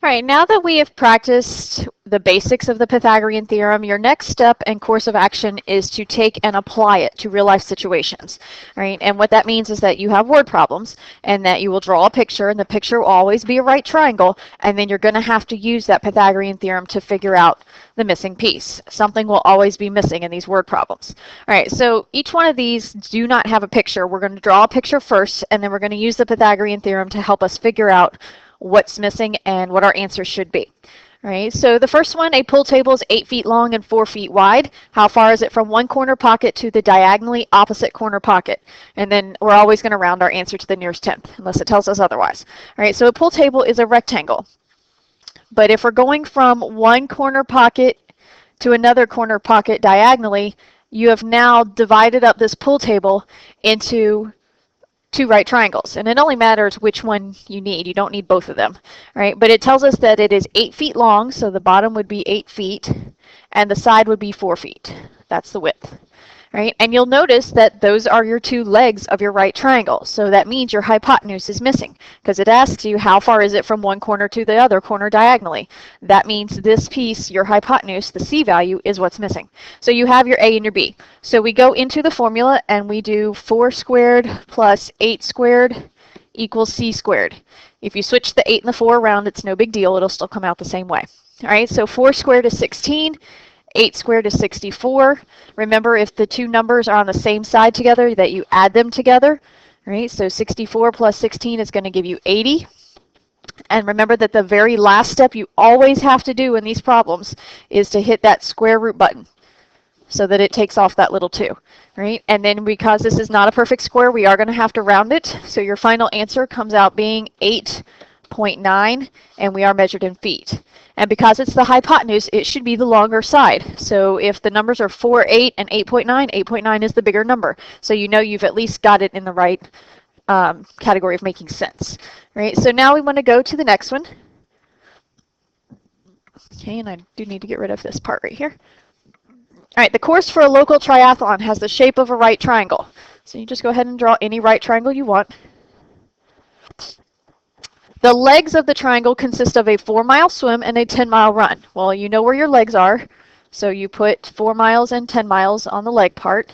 right, now that we have practiced the basics of the Pythagorean theorem, your next step and course of action is to take and apply it to real life situations. Right? And what that means is that you have word problems and that you will draw a picture, and the picture will always be a right triangle, and then you're going to have to use that Pythagorean theorem to figure out the missing piece. Something will always be missing in these word problems. All right, so each one of these do not have a picture. We're going to draw a picture first, and then we're going to use the Pythagorean theorem to help us figure out what's missing and what our answer should be. All right, so the first one, a pool table is 8 feet long and 4 feet wide. How far is it from one corner pocket to the diagonally opposite corner pocket? And then we're always going to round our answer to the nearest tenth, unless it tells us otherwise. All right, so a pool table is a rectangle. But if we're going from one corner pocket to another corner pocket diagonally, you have now divided up this pool table into two right triangles, and it only matters which one you need. You don't need both of them, right? But it tells us that it is 8 feet long, so the bottom would be 8 feet, and the side would be 4 feet. That's the width, right? And you'll notice that those are your two legs of your right triangle, so that means your hypotenuse is missing, because it asks you how far is it from one corner to the other corner diagonally. That means this piece, your hypotenuse, the C value, is what's missing. So you have your A and your B. So we go into the formula and we do 4 squared plus 8 squared equals C squared. If you switch the 8 and the 4 around, it's no big deal. It'll still come out the same way. All right, so 4 squared is 16. 8 squared is 64. Remember, if the two numbers are on the same side together, that you add them together. Right? So 64 plus 16 is going to give you 80. And remember that the very last step you always have to do in these problems is to hit that square root button so that it takes off that little 2. Right? And then because this is not a perfect square, we are going to have to round it. So your final answer comes out being 8.9, and we are measured in feet. And because it's the hypotenuse, it should be the longer side. So if the numbers are 4, 8, and 8.9, 8.9 is the bigger number. So you know you've at least got it in the right category of making sense. Right? So now we want to go to the next one. Okay, and I do need to get rid of this part right here. All right, the course for a local triathlon has the shape of a right triangle. So you just go ahead and draw any right triangle you want. The legs of the triangle consist of a 4-mile swim and a 10-mile run. Well, you know where your legs are, so you put 4 miles and 10 miles on the leg part.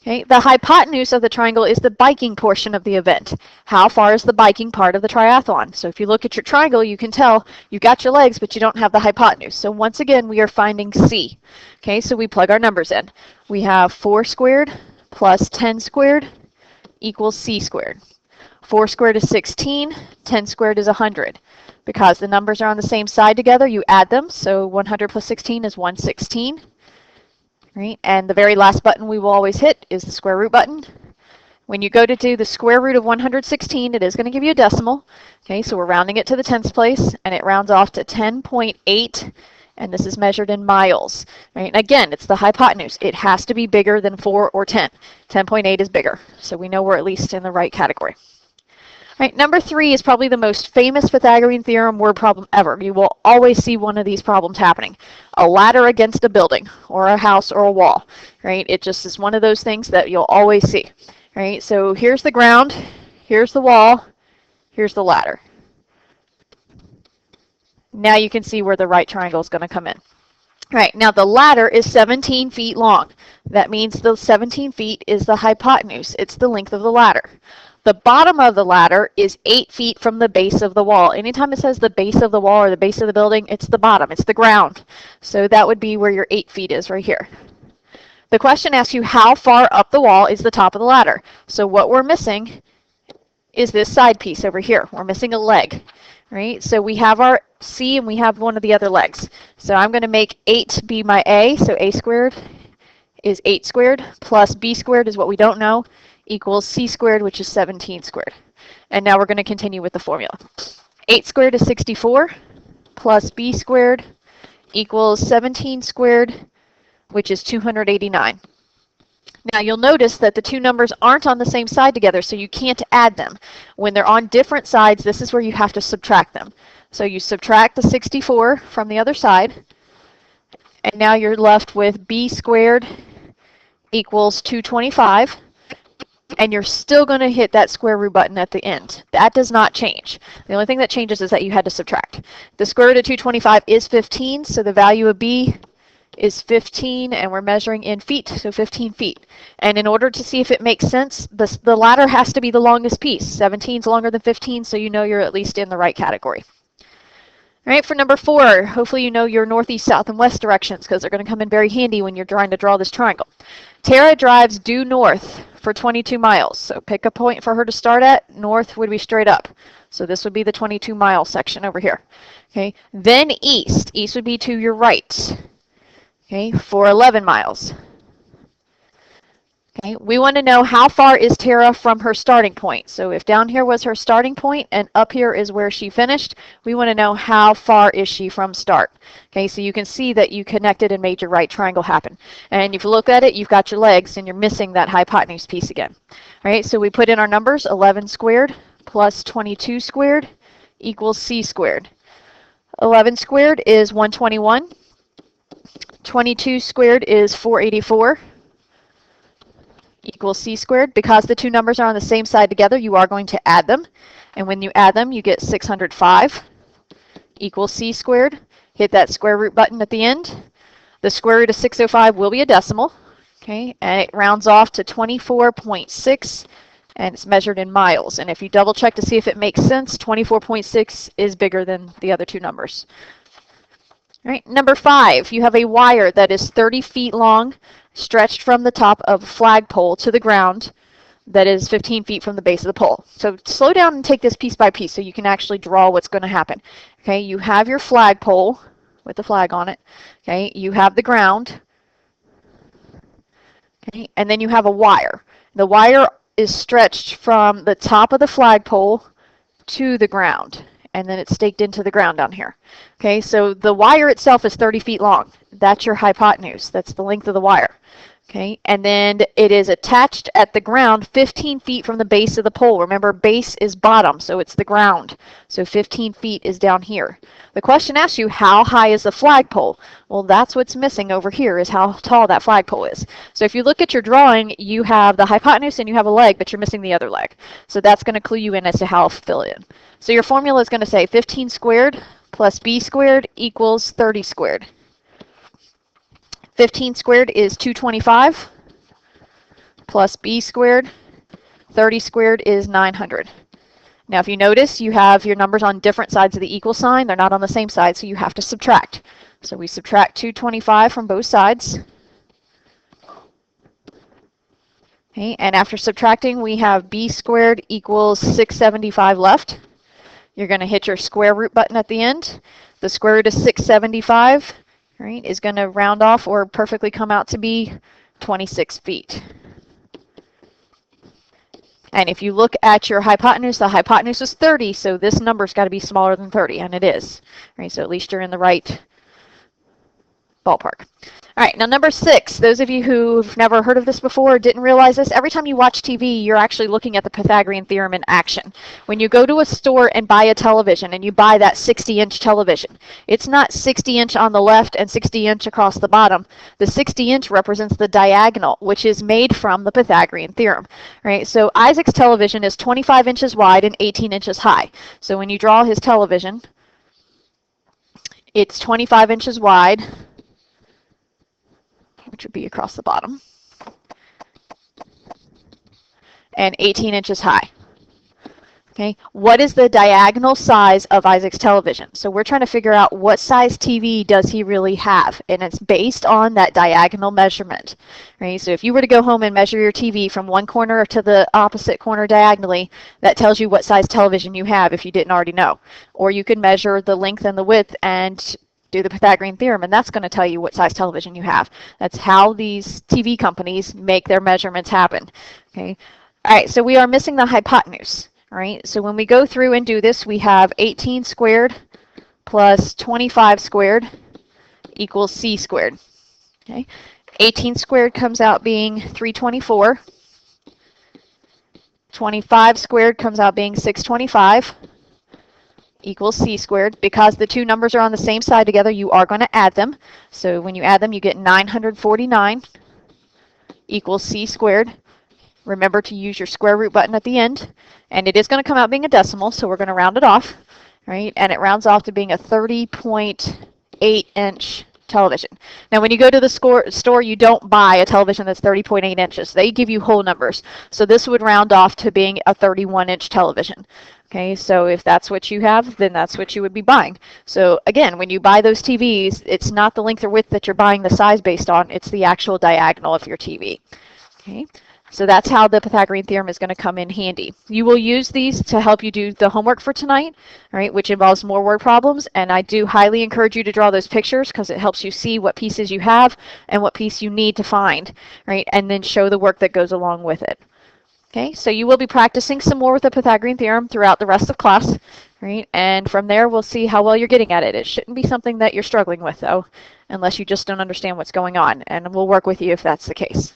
Okay. The hypotenuse of the triangle is the biking portion of the event. How far is the biking part of the triathlon? So if you look at your triangle, you can tell you've got your legs, but you don't have the hypotenuse. So once again, we are finding C. Okay, so we plug our numbers in. We have 4 squared plus 10 squared equals C squared. 4 squared is 16, 10 squared is 100. Because the numbers are on the same side together, you add them, so 100 plus 16 is 116. Right? And the very last button we will always hit is the square root button. When you go to do the square root of 116, it is going to give you a decimal. Okay, so we're rounding it to the tenths place, and it rounds off to 10.8, and this is measured in miles. Right? And again, it's the hypotenuse. It has to be bigger than 4 or 10. 10.8 is bigger, so we know we're at least in the right category. Right, number 3 is probably the most famous Pythagorean theorem word problem ever. You will always see one of these problems happening. A ladder against a building or a house or a wall. Right? It just is one of those things that you'll always see. Right? So here's the ground, here's the wall, here's the ladder. Now you can see where the right triangle is going to come in. Right, now the ladder is 17 feet long. That means the 17 feet is the hypotenuse. It's the length of the ladder. The bottom of the ladder is 8 feet from the base of the wall. Anytime it says the base of the wall or the base of the building, it's the bottom, it's the ground. So that would be where your 8 feet is right here. The question asks you how far up the wall is the top of the ladder. So what we're missing is this side piece over here. We're missing a leg, right? So we have our C and we have one of the other legs. So I'm going to make 8 be my A, so A squared is 8 squared, plus B squared is what we don't know, equals C squared, which is 17 squared. And now we're going to continue with the formula. 8 squared is 64, plus B squared equals 17 squared, which is 289. Now you'll notice that the two numbers aren't on the same side together, so you can't add them. When they're on different sides, this is where you have to subtract them. So you subtract the 64 from the other side, and now you're left with B squared equals 225. and you're still going to hit that square root button at the end. That does not change. The only thing that changes is that you had to subtract. The square root of 225 is 15, so the value of b is 15, and we're measuring in feet, so 15 feet. And in order to see if it makes sense, the ladder has to be the longest piece. 17 is longer than 15, so you know you're at least in the right category. All right, for number 4, hopefully you know your northeast, south, and west directions because they're going to come in very handy when you're trying to draw this triangle. Tara drives due north for 22 miles. So pick a point for her to start at. North would be straight up. So this would be the 22-mile section over here. Okay, then east. East would be to your right. Okay, for 11 miles. Okay, we want to know how far is Tara from her starting point. So if down here was her starting point and up here is where she finished, we want to know how far is she from start. Okay, so you can see that you connected and made your right triangle happen. And if you look at it, you've got your legs and you're missing that hypotenuse piece again. All right, so we put in our numbers. 11 squared plus 22 squared equals c squared. 11 squared is 121. 22 squared is 484. Equals c squared. Because the two numbers are on the same side together, you are going to add them. And when you add them, you get 605 equals c squared. Hit that square root button at the end. The square root of 605 will be a decimal. Okay, and it rounds off to 24.6, and it's measured in miles. And if you double check to see if it makes sense, 24.6 is bigger than the other two numbers. All right, number 5, you have a wire that is 30 feet long, stretched from the top of a flagpole to the ground that is 15 feet from the base of the pole. So slow down and take this piece by piece so you can actually draw what's going to happen. Okay, you have your flagpole with the flag on it. Okay, you have the ground. Okay, and then you have a wire. The wire is stretched from the top of the flagpole to the ground, and then it's staked into the ground down here. Okay, so the wire itself is 30 feet long. That's your hypotenuse. That's the length of the wire. Okay, and then it is attached at the ground 15 feet from the base of the pole. Remember, base is bottom, so it's the ground. So 15 feet is down here. The question asks you, how high is the flagpole? Well, that's what's missing over here, is how tall that flagpole is. So if you look at your drawing, you have the hypotenuse and you have a leg, but you're missing the other leg. So that's going to clue you in as to how to fill it in. So your formula is going to say 15 squared plus b squared equals 30 squared. 15 squared is 225 plus b squared. 30 squared is 900. Now if you notice, you have your numbers on different sides of the equal sign. They're not on the same side, so you have to subtract. So we subtract 225 from both sides. Okay, and after subtracting, we have b squared equals 675 left. You're going to hit your square root button at the end. The square root of 675 right, is going to round off or perfectly come out to be 26 feet. And if you look at your hypotenuse, the hypotenuse is 30, so this number's got to be smaller than 30, and it is. Right, so at least you're in the right ballpark. All right, now number 6, those of you who've never heard of this before, didn't realize this, every time you watch TV, you're actually looking at the Pythagorean theorem in action. When you go to a store and buy a television, and you buy that 60-inch television, it's not 60-inch on the left and 60-inch across the bottom. The 60-inch represents the diagonal, which is made from the Pythagorean theorem. Right? So Isaac's television is 25 inches wide and 18 inches high. So when you draw his television, it's 25 inches wide, which would be across the bottom, and 18 inches high. Okay, what is the diagonal size of Isaac's television? So we're trying to figure out what size TV does he really have, and it's based on that diagonal measurement. Right? So if you were to go home and measure your TV from one corner to the opposite corner diagonally, that tells you what size television you have if you didn't already know. Or you can measure the length and the width and do the Pythagorean theorem, and that's going to tell you what size television you have. That's how these TV companies make their measurements happen. Okay. All right, so we are missing the hypotenuse. All right, so when we go through and do this, we have 18 squared plus 25 squared equals c squared. Okay. 18 squared comes out being 324. 25 squared comes out being 625. Equals c squared. Because the two numbers are on the same side together, you are going to add them. So when you add them, you get 949 equals c squared. Remember to use your square root button at the end, and it is going to come out being a decimal, so we're going to round it off, right? And it rounds off to being a 30.8-inch television. Now, when you go to the store, you don't buy a television that's 30.8 inches. They give you whole numbers. So this would round off to being a 31-inch television. Okay, so if that's what you have, then that's what you would be buying. So again, when you buy those TVs, it's not the length or width that you're buying the size based on, it's the actual diagonal of your TV. Okay, so that's how the Pythagorean theorem is going to come in handy. You will use these to help you do the homework for tonight, right, which involves more word problems, and I do highly encourage you to draw those pictures because it helps you see what pieces you have and what piece you need to find, right, and then show the work that goes along with it. Okay, so you will be practicing some more with the Pythagorean theorem throughout the rest of class, right? And from there, we'll see how well you're getting at it. It shouldn't be something that you're struggling with, though, unless you just don't understand what's going on, and we'll work with you if that's the case.